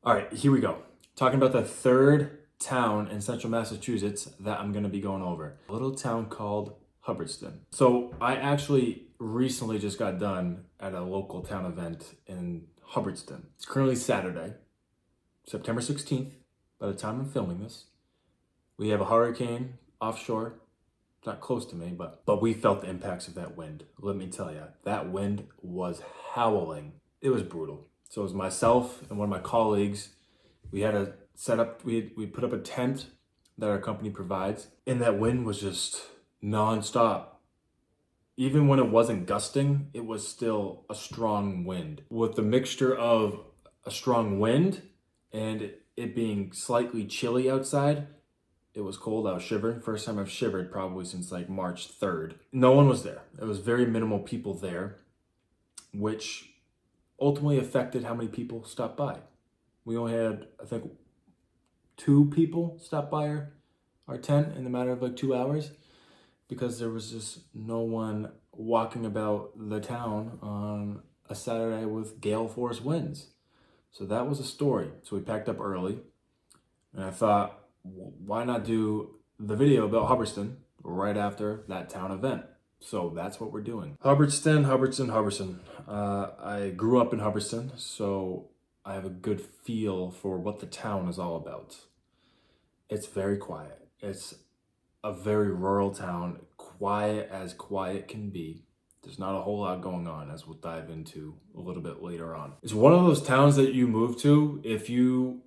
All right, here we go. Talking about the third town in central Massachusetts that I'm going to be going over. A little town called Hubbardston. So I actually recently just got done at a local town event in Hubbardston. It's currently Saturday, September 16th, by the time I'm filming this. We have a hurricane offshore. It's not close to me, but we felt the impacts of that wind. Let me tell you, that wind was howling. It was brutal. So it was myself and one of my colleagues. We had a set up, we put up a tent that our company provides, and that wind was just nonstop. Even when it wasn't gusting, it was still a strong wind. With the mixture of a strong wind and it being slightly chilly outside, it was cold. I was shivering. First time I've shivered probably since like March 3rd. No one was there. It was very minimal people there, which ultimately affected how many people stopped by. We only had, I think, 2 people stop by our tent in the matter of like 2 hours because there was just no one walking about the town on a Saturday with gale force winds. So that was a story. So we packed up early and I thought, why not do the video about Hubbardston right after that town event? So that's what we're doing. Hubbardston. I grew up in Hubbardston, so I have a good feel for what the town is all about. It's very quiet. It's a very rural town, quiet as quiet can be. There's not a whole lot going on, as we'll dive into a little bit later on. It's one of those towns that you move to if you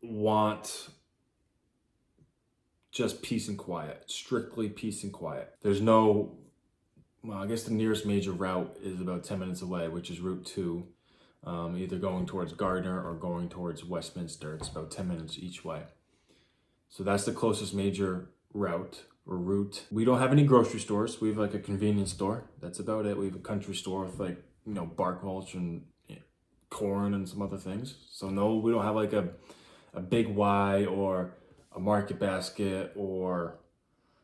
want just peace and quiet, strictly peace and quiet. There's no, well, I guess the nearest major route is about 10 minutes away, which is Route 2, either going towards Gardner or going towards Westminster. It's about 10 minutes each way. So that's the closest major route or route. We don't have any grocery stores. We have like a convenience store. That's about it. We have a country store with like, bark mulch and corn and some other things. So no, we don't have like a Big Y or a Market Basket or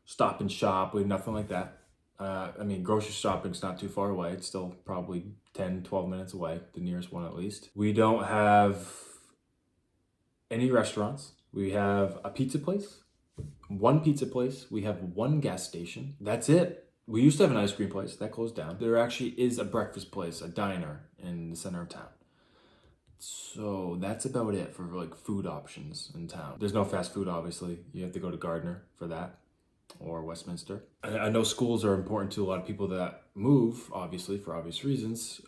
Stop and Shop. We have nothing like that. Grocery shopping's not too far away. It's still probably 10, 12 minutes away, the nearest one at least. We don't have any restaurants. We have a pizza place, one pizza place. We have one gas station. That's it. We used to have an ice cream place that closed down. There actually is a breakfast place, a diner in the center of town. So that's about it for like food options in town. There's no fast food, obviously. You have to go to Gardner for that or Westminster. I know schools are important to a lot of people that move, obviously, for obvious reasons.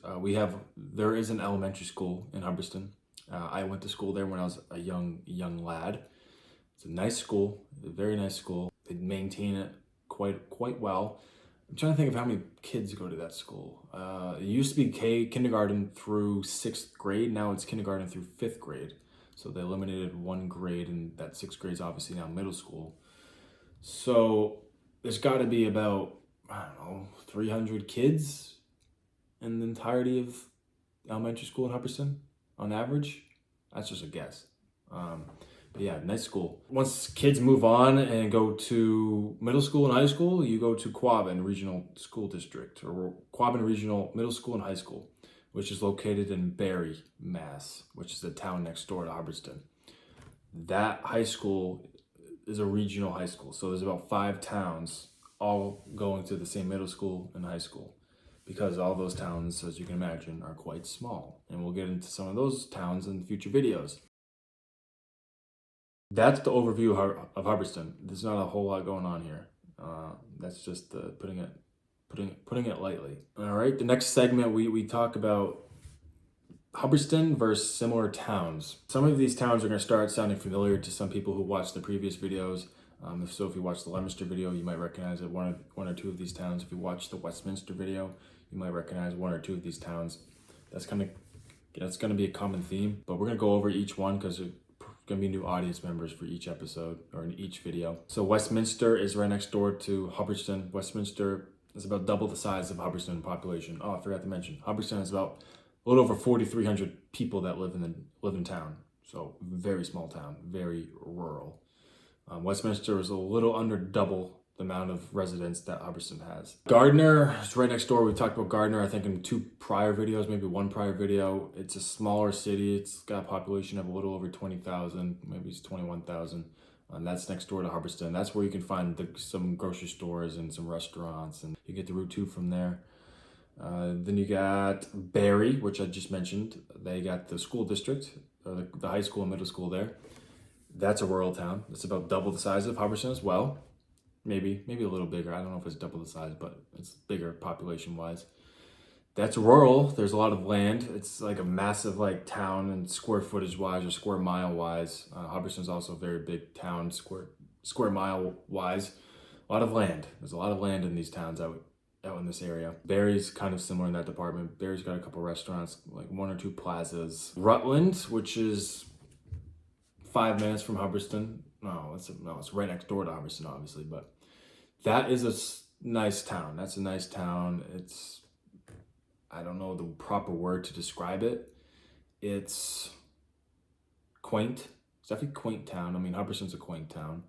There is an elementary school in Hubbardston. I went to school there when I was a young lad. It's a nice school, a very nice school. They maintain it quite well. I'm trying to think of how many kids go to that school. It used to be kindergarten through 6th grade. Now it's kindergarten through 5th grade. So they eliminated one grade, and that 6th grade is obviously now middle school. So there's got to be about, 300 kids in the entirety of elementary school in Hubbardston on average. That's just a guess. But yeah, nice school. Once kids move on and go to middle school and high school, you go to Quabbin Regional School District, or Quabbin Regional Middle School and High School, which is located in Barry, Mass, which is the town next door to Hubbardston. That high school is a regional high school. So there's about 5 towns all going to the same middle school and high school, because all those towns, as you can imagine, are quite small. And we'll get into some of those towns in future videos. That's the overview of Hubbardston. There's not a whole lot going on here. That's just putting it lightly. All right, the next segment we talk about Hubbardston versus similar towns. Some of these towns are going to start sounding familiar to some people who watched the previous videos. If you watched the Leominster video, you might recognize one or two of these towns. If you watched the Westminster video, you might recognize 1 or 2 of these towns. That's going to be a common theme, but we're going to go over each one because there's going to be new audience members for each episode or in each video. So Westminster is right next door to Hubbardston. Westminster is about double the size of Hubbardston in population. Oh, I forgot to mention, Hubbardston is about a little over 4,300 people that live in town. So very small town, very rural. Westminster is a little under double the amount of residents that Hubbardston has. Gardner is right next door. We talked about Gardner, I think, in 2 prior videos, maybe 1 prior video. It's a smaller city. It's got a population of a little over 20,000, maybe it's 21,000. And that's next door to Hubbardston. That's where you can find some grocery stores and some restaurants, and you get the Route 2 from there. Then you got Barry, which I just mentioned. They got the school district, the high school and middle school there. That's a rural town. It's about double the size of Hubbardston as well. Maybe a little bigger. I don't know if it's double the size, but it's bigger population-wise. That's rural. There's a lot of land. It's like a massive like town, and square footage-wise or square mile-wise. Hubbardston's also a very big town, square mile-wise. A lot of land. There's a lot of land in these towns out in this area. Barry's kind of similar in that department. Barry's got a couple restaurants, like 1 or 2 plazas. Rutland, which is 5 minutes from Hubbardston. No, it's right next door to Hubbardston, obviously, but that is a nice town. That's a nice town. I don't know the proper word to describe it. It's quaint. It's definitely a quaint town. I mean, Hubbardston's a quaint town,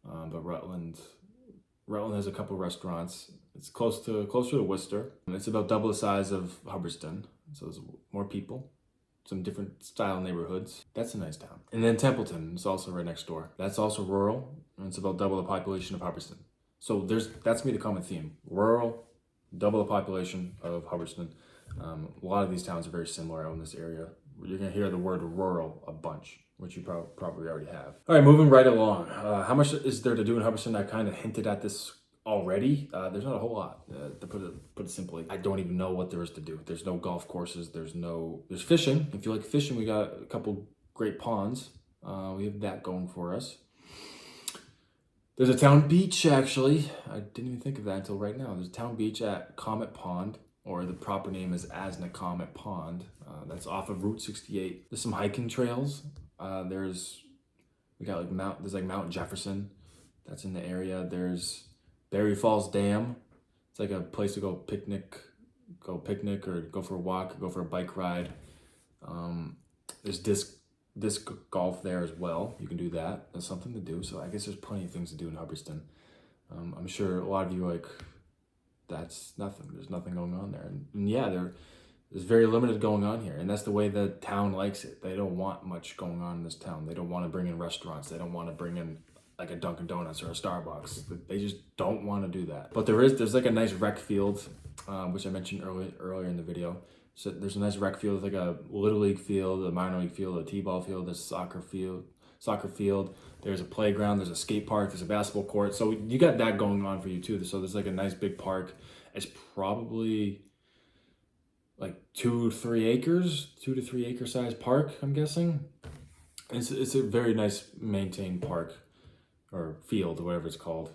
but Rutland has a couple restaurants. It's closer to Worcester. And it's about double the size of Hubbardston, so there's more people, some different style neighborhoods. That's a nice town. And then Templeton is also right next door. That's also rural, and it's about double the population of Hubbardston. So that's gonna be the common theme: rural, double the population of Hubbardston. A lot of these towns are very similar out in this area. You're gonna hear the word rural a bunch, which you probably already have. All right, moving right along. How much is there to do in Hubbardston? I kind of hinted at this already. There's not a whole lot, to put it simply. I don't even know what there is to do. There's no golf courses. There's fishing. If you like fishing, we got a couple great ponds. We have that going for us. There's a town beach, actually. I didn't even think of that until right now. There's a town beach at Comet Pond, or the proper name is Asna Comet Pond. That's off of Route 68. There's some hiking trails. There's Mount Jefferson. That's in the area. There's Berry Falls Dam. It's like a place to go picnic or go for a walk, go for a bike ride. There's disc golf there as well. You can do that. That's something to do. So I guess there's plenty of things to do in Hubbardston. I'm sure a lot of you are like, that's nothing. There's nothing going on there. And yeah, there's very limited going on here. And that's the way the town likes it. They don't want much going on in this town. They don't want to bring in restaurants. They don't want to bring in like a Dunkin' Donuts or a Starbucks. They just don't want to do that. But there's like a nice rec field, which I mentioned earlier in the video. So there's a nice rec field, like a little league field, a minor league field, a t-ball field, a soccer field. There's a playground, there's a skate park, there's a basketball court. So you got that going on for you too. So there's like a nice big park. It's probably like 2 to 3 acre size park, I'm guessing. It's a very nice maintained park or field or whatever it's called.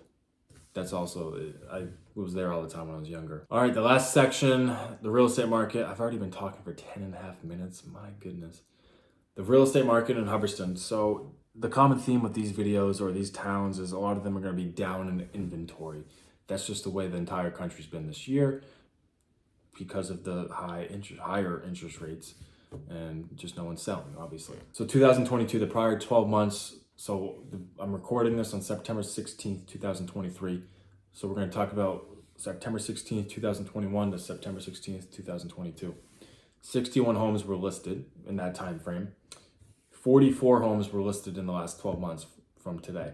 That's also, I was there all the time when I was younger. All right, the last section, the real estate market. I've already been talking for 10.5 minutes. My goodness. The real estate market in Hubbardston. So the common theme with these videos or these towns is a lot of them are going to be down in inventory. That's just the way the entire country's been this year because of the higher interest rates, and just no one's selling, obviously. So 2022, the prior 12 months. So I'm recording this on September 16th, 2023. So we're going to talk about September 16th, 2021 to September 16th, 2022. 61 homes were listed in that time frame. 44 homes were listed in the last 12 months from today.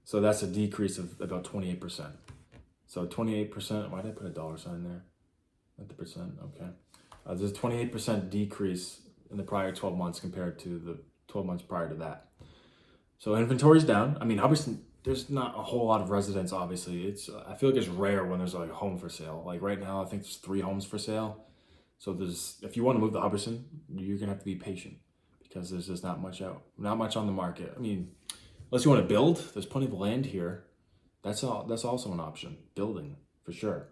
So that's a decrease of about 28%. So 28%, why did I put a dollar sign there? Not the percent, okay. There's a 28% decrease in the prior 12 months compared to the 12 months prior to that. So inventory's down. I mean, Hubbardston, there's not a whole lot of residents, obviously. I feel like it's rare when there's like a home for sale. Like right now, I think there's 3 homes for sale. So if you want to move to Hubbardston, you're gonna have to be patient because there's just not much on the market. I mean, unless you want to build, there's plenty of land here. That's also an option, building for sure.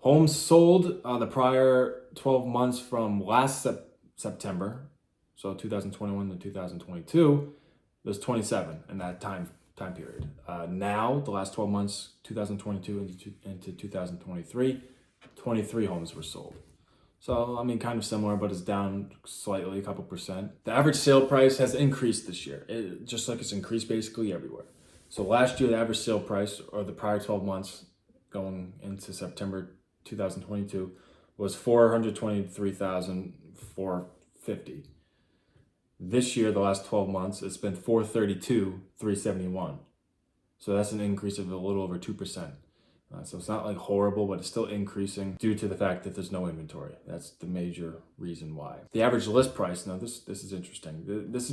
Homes sold the prior 12 months from last September, so 2021 to 2022, there's 27 in that time period. Now, the last 12 months, 2022 into 2023, 23 homes were sold. So, I mean, kind of similar, but it's down slightly, a couple percent. The average sale price has increased this year, just like it's increased basically everywhere. So last year, the average sale price, or the prior 12 months going into September 2022, was $423,450. This year, the last 12 months, it's been $432,371. So that's an increase of a little over 2%. So it's not like horrible, but it's still increasing due to the fact that there's no inventory. That's the major reason why. The average list price, now this is interesting. This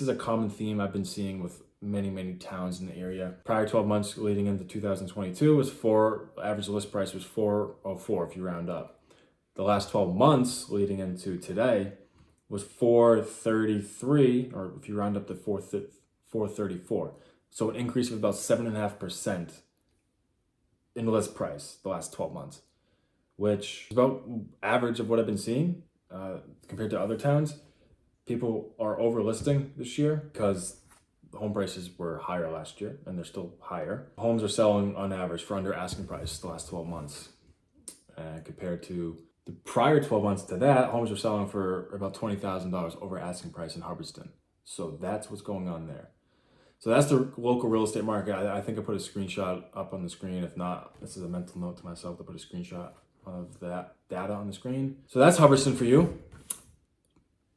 is a common theme I've been seeing with many towns in the area. Prior 12 months leading into 2022 was average list price was 404 if you round up. The last 12 months leading into today was 433, or if you round up to 434. So an increase of about 7.5% in list price the last 12 months, which is about average of what I've been seeing compared to other towns. People are overlisting this year because the home prices were higher last year and they're still higher. Homes are selling on average for under asking price the last 12 months. Compared to the prior 12 months to that, homes are selling for about $20,000 over asking price in Hubbardston. So that's what's going on there. So that's the local real estate market. I think I put a screenshot up on the screen. If not, this is a mental note to myself to put a screenshot of that data on the screen. So that's Hubbardston for you.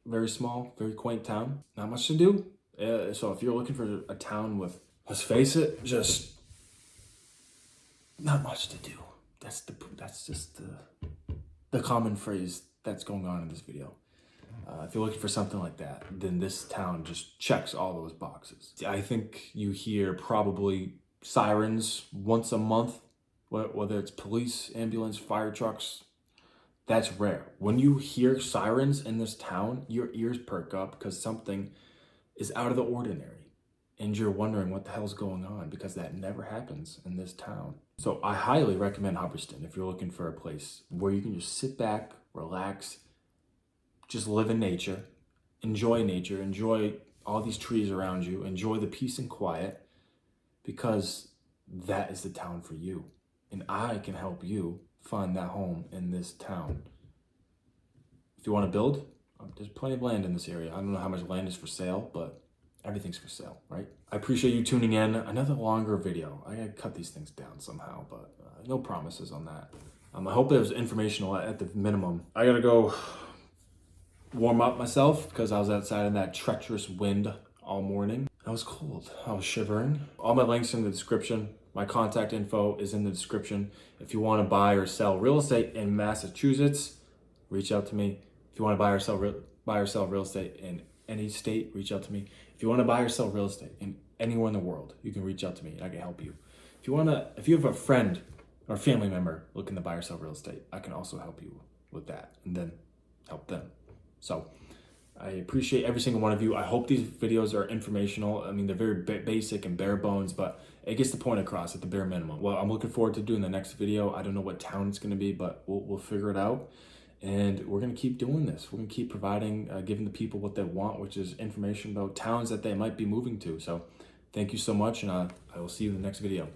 Very small, very quaint town. Not much to do. So if you're looking for a town with, let's face it, just not much to do. That's just the common phrase that's going on in this video. If you're looking for something like that, then this town just checks all those boxes. I think you hear probably sirens once a month, whether it's police, ambulance, fire trucks. That's rare. When you hear sirens in this town, your ears perk up because something is out of the ordinary. And you're wondering what the hell's going on because that never happens in this town. So I highly recommend Hubbardston if you're looking for a place where you can just sit back, relax, just live in nature, enjoy all these trees around you, enjoy the peace and quiet, because that is the town for you. And I can help you find that home in this town. If you want to build, there's plenty of land in this area. I don't know how much land is for sale, but everything's for sale, right? I appreciate you tuning in. Another longer video. I gotta cut these things down somehow, but no promises on that. I hope it was informational at the minimum. I gotta go warm up myself because I was outside in that treacherous wind all morning. I was cold. I was shivering. All my links in the description. My contact info is in the description. If you want to buy or sell real estate in Massachusetts, reach out to me. If you want to buy or sell real estate in any state, reach out to me. If you want to buy or sell real estate in anywhere in the world, you can reach out to me and I can help you. If you have a friend or family member looking to buy or sell real estate, I can also help you with that and then help them. So I appreciate every single one of you. I hope these videos are informational. I mean, they're very basic and bare bones, but it gets the point across at the bare minimum. Well, I'm looking forward to doing the next video. I don't know what town it's going to be, but we'll figure it out. And we're going to keep doing this. We're going to keep providing, giving the people what they want, which is information about towns that they might be moving to. So thank you so much, and I will see you in the next video.